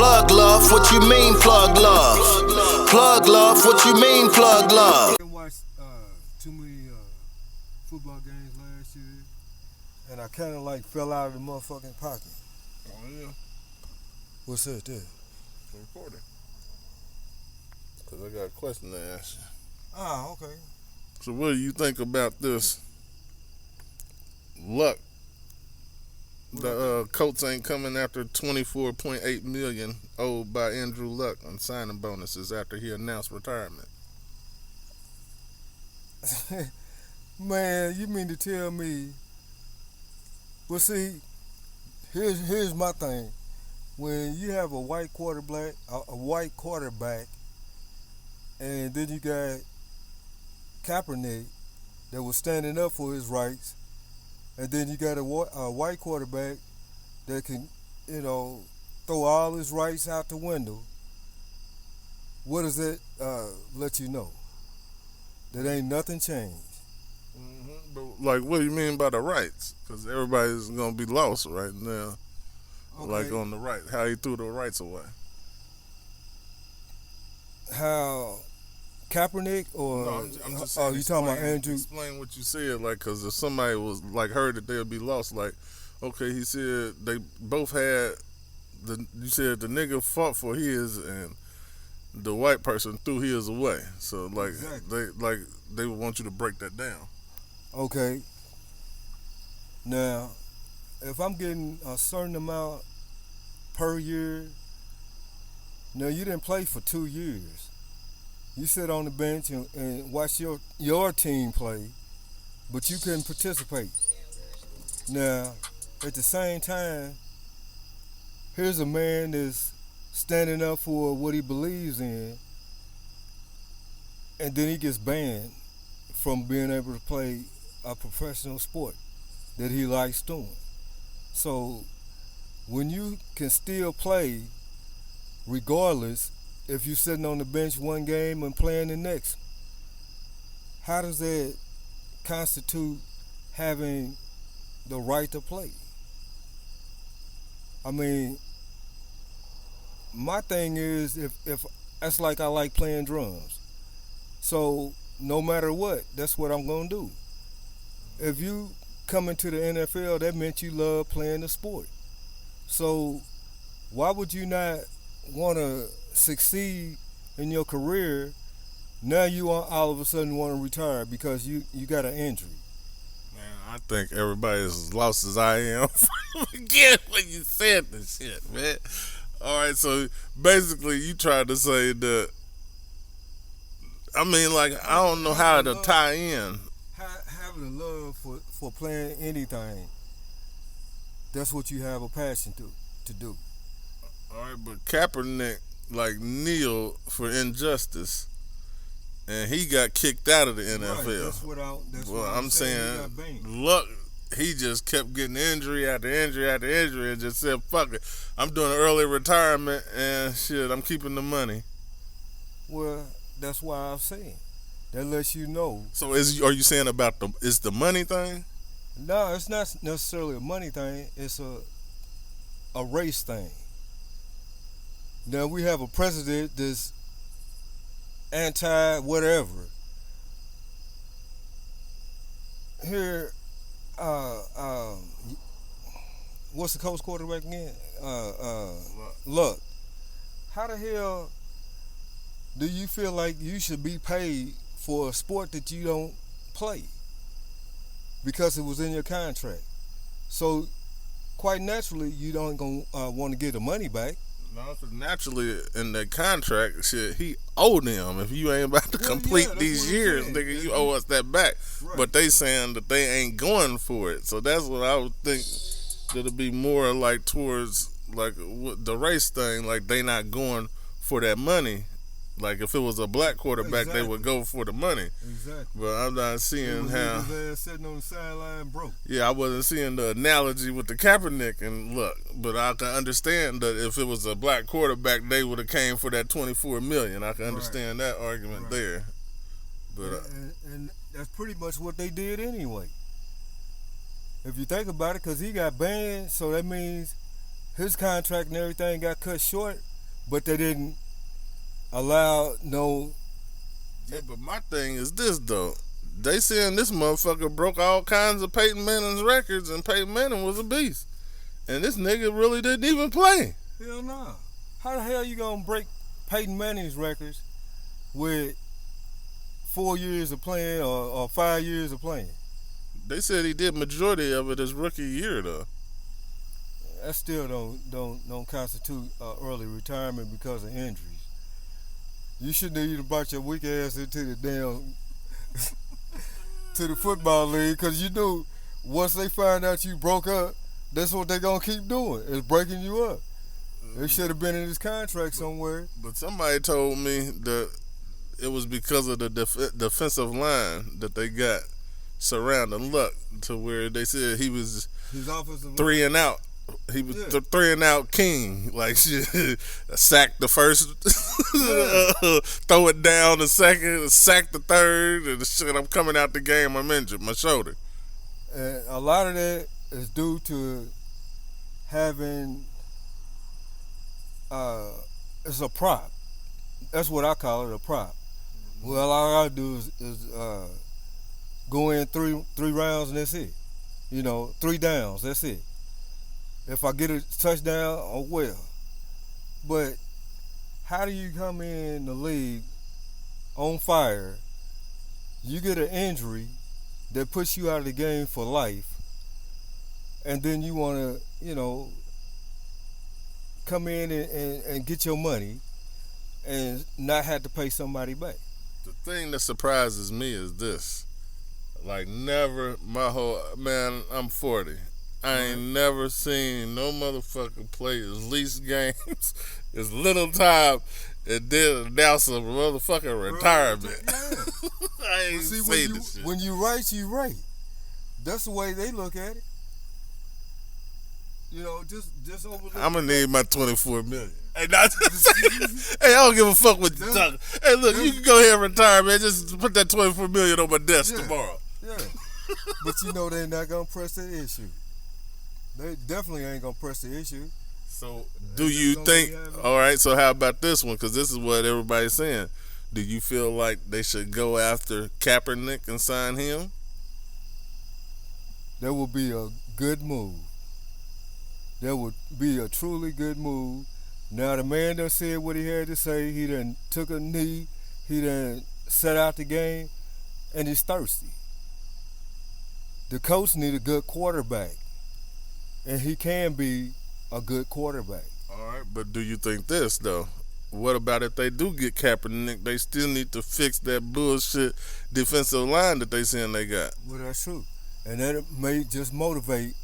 Plug love, what you mean plug love? Plug love, what you mean plug love? I didn't watch too many football games last year, and I kind of like fell out of the motherfucking pocket. Oh yeah. What's that there? Recording. Cause I got a question to ask you. Ah, okay. So what do you think about this? Luck. The Colts ain't coming after $24.8 million owed by Andrew Luck on signing bonuses after he announced retirement. Man, you mean to tell me? Well, see, here's my thing. When you have a white quarterback, and then you got Kaepernick that was standing up for his rights, and then you got a white quarterback that can, throw all his rights out the window. What does that let you know? That ain't nothing changed. Mm-hmm. But like, what do you mean by the rights? Because everybody's gonna be lost right now. Okay. Like on the right, how he threw the rights away. How Kaepernick or no, I'm just saying, you talking about Andrew? Explain what you said, like, because if somebody was like heard that they'll be lost, like, okay, he said they both had you said the nigga fought for his and the white person threw his away. So like exactly. they would want you to break that down. Okay. Now, if I'm getting a certain amount per year, now you didn't play for 2 years. You sit on the bench and watch your team play, but you couldn't participate. Now, at the same time, here's a man that's standing up for what he believes in, and then he gets banned from being able to play a professional sport that he likes doing. So, when you can still play, regardless, if you're sitting on the bench one game and playing the next, how does that constitute having the right to play? I mean, my thing is, if that's like I like playing drums. So no matter what, that's what I'm gonna do. If you come into the NFL, that meant you love playing the sport. So why would you not want to succeed in your career? Now you all of a sudden want to retire because you got an injury. Man, I think everybody is as lost as I am. Again, when you said this shit, man. All right, so basically you tried to say that. I mean, like, I don't know how to tie in. Having a love for playing anything, that's what you have a passion to do. All right, but Kaepernick, like, kneeled for injustice, and he got kicked out of the NFL. Right, that's what I'm saying. Saying Look, he just kept getting injury after injury after injury and just said, fuck it. I'm doing an early retirement, and shit, I'm keeping the money. Well, that's why I'm saying. That lets you know. So are you saying about is the money thing? No, it's not necessarily a money thing. It's a race thing. Now we have a president that's anti-whatever. Here, what's the Colts quarterback again? Luck. How the hell do you feel like you should be paid for a sport that you don't play? Because it was in your contract. So, quite naturally, you don't gonna want to get the money back. No, because naturally in the contract, shit, he owed them. If you ain't about to complete these years, nigga, you owe us that back. Right. But they saying that they ain't going for it. So that's what I would think that'll be more like towards like the race thing. Like they not going for that money. Like if it was a black quarterback, they would go for the money. Exactly. But I'm not seeing how. His ass sitting on the sideline broke. Yeah, I wasn't seeing the analogy with the Kaepernick and Luck, but I can understand that if it was a black quarterback, they would have came for that $24 million. I can understand that argument there. But and that's pretty much what they did anyway. If you think about it, because he got banned, so that means his contract and everything got cut short. but they didn't allow no. Yeah, but my thing is this though. They saying this motherfucker broke all kinds of Peyton Manning's records, and Peyton Manning was a beast. And this nigga really didn't even play. Hell no. How the hell you gonna break Peyton Manning's records with 4 years of playing or 5 years of playing? They said he did majority of it his rookie year though. That still don't constitute early retirement because of injuries. You shouldn't have even brought your weak ass into the damn to the football league, because you knew once they find out you broke up, that's what they gonna keep doing, is breaking you up. It should have been in his contract somewhere. But somebody told me that it was because of the defensive line that they got surrounding Luck, to where they said he was His offensive 3 and out. He was the 3 and out king. Like shit, sack the first, throw it down the second, sack the third, and shit. I'm coming out the game. I'm injured, my shoulder. And a lot of that is due to having it's a prop. That's what I call it, a prop. Well, all I gotta do is go in three rounds and that's it. 3 downs, that's it. If I get a touchdown, oh well. But how do you come in the league on fire? You get an injury that puts you out of the game for life, and then you want to, come in and get your money and not have to pay somebody back. The thing that surprises me is this. Like, never, man, I'm 40. I ain't never seen no motherfucker play as least games, as little time, and then announce a motherfucking retirement. Yeah. I ain't seen this shit. When you right, you right. That's the way they look at it. Just overlook. I'm gonna need my 24 million. Hey, hey, I don't give a fuck what you talking. Hey, look, you can go ahead and retire, man. Just put that 24 million on my desk tomorrow. Yeah, but they're not gonna press the issue. They definitely ain't gonna press the issue. So, do you think? All right. So, how about this one? Because this is what everybody's saying. Do you feel like they should go after Kaepernick and sign him? That would be a good move. That would be a truly good move. Now the man done said what he had to say. He done took a knee. He done set out the game, and he's thirsty. The Colts need a good quarterback, and he can be a good quarterback. All right, but do you think this though? What about if they do get Kaepernick? They still need to fix that bullshit defensive line that they saying they got. Well, that's true, and that may just motivate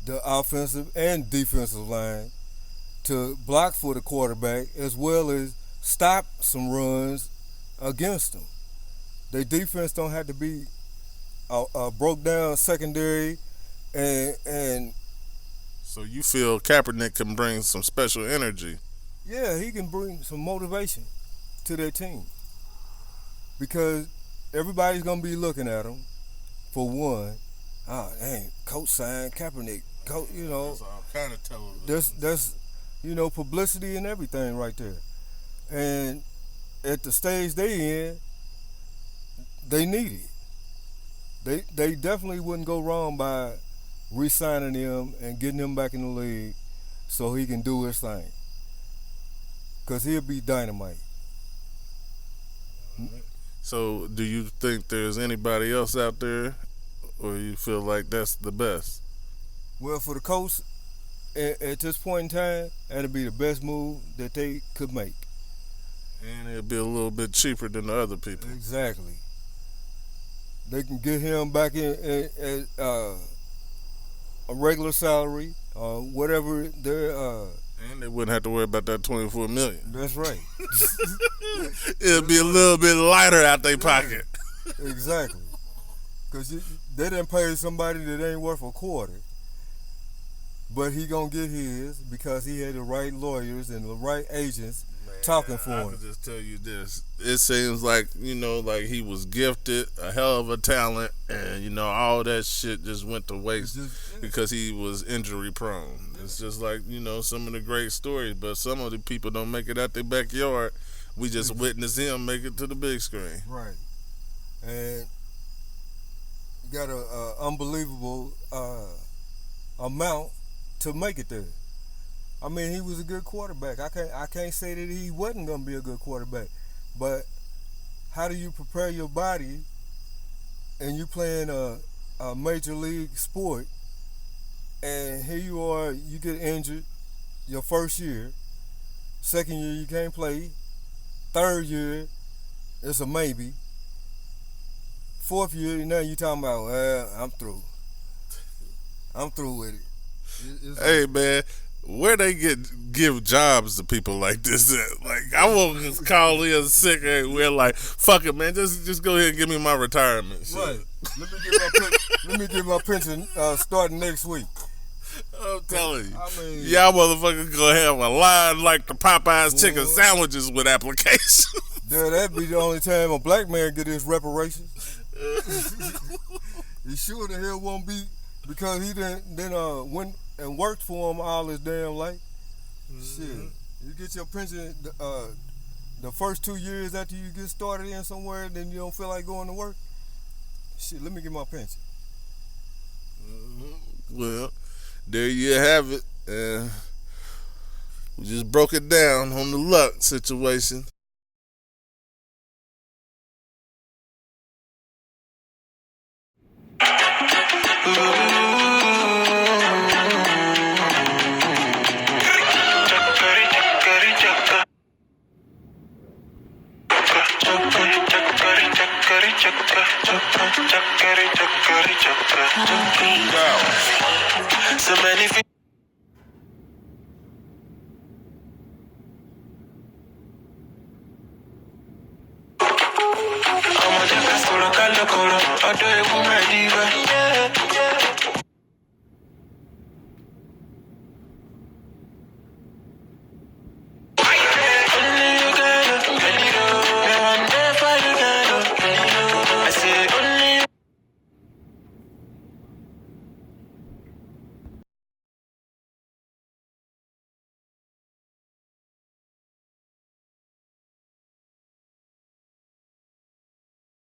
the offensive and defensive line to block for the quarterback, as well as stop some runs against them. Their defense don't have to be a broke down secondary, and so you feel Kaepernick can bring some special energy? Yeah, he can bring some motivation to their team, because everybody's gonna be looking at him. For one, dang, Coach signed Kaepernick. That's all kind of television. That's publicity and everything right there. And at the stage they in, they need it. They definitely wouldn't go wrong by re-signing him and getting him back in the league so he can do his thing. Because he'll be dynamite. So do you think there's anybody else out there, or you feel like that's the best? Well, for the Colts, at this point in time, that'd be the best move that they could make. And it'd be a little bit cheaper than the other people. Exactly. They can get him back in a regular salary, whatever they're. And they wouldn't have to worry about that 24 million. That's right. It'd be a little bit lighter out their pocket. Exactly. Because they didn't pay somebody that ain't worth a quarter. But he gonna get his because he had the right lawyers and the right agents talking for him. I can just tell you this. It seems like, like he was gifted, a hell of a talent, and, all that shit just went to waste because he was injury prone. It's just like, some of the great stories, but some of the people don't make it out their backyard. We just witness him make it to the big screen. Right. And you got a unbelievable amount to make it there. I mean, he was a good quarterback. I can't say that he wasn't gonna be a good quarterback, but how do you prepare your body and you playing a major league sport, and here you are, you get injured your first year, second year you can't play, third year it's a maybe, fourth year now you talking about, well, I'm through with it. Hey man, where they give jobs to people like this at? Like, I won't just call in sick and we're like, fuck it, man, just go ahead and give me my retirement shit. Right. Let me get my pension starting next week. I'm telling you, I mean, y'all motherfuckers gonna have a line like the Popeyes chicken sandwiches with applications. Yeah, that'd be the only time a black man get his reparations. He sure the hell won't be, because he then went and worked for him all his damn life. Shit, you get your pension the first 2 years after you get started in somewhere, then you don't feel like going to work. Shit, let me get my pension. Well, there you have it. We just broke it down on the luck situation. So many I'm a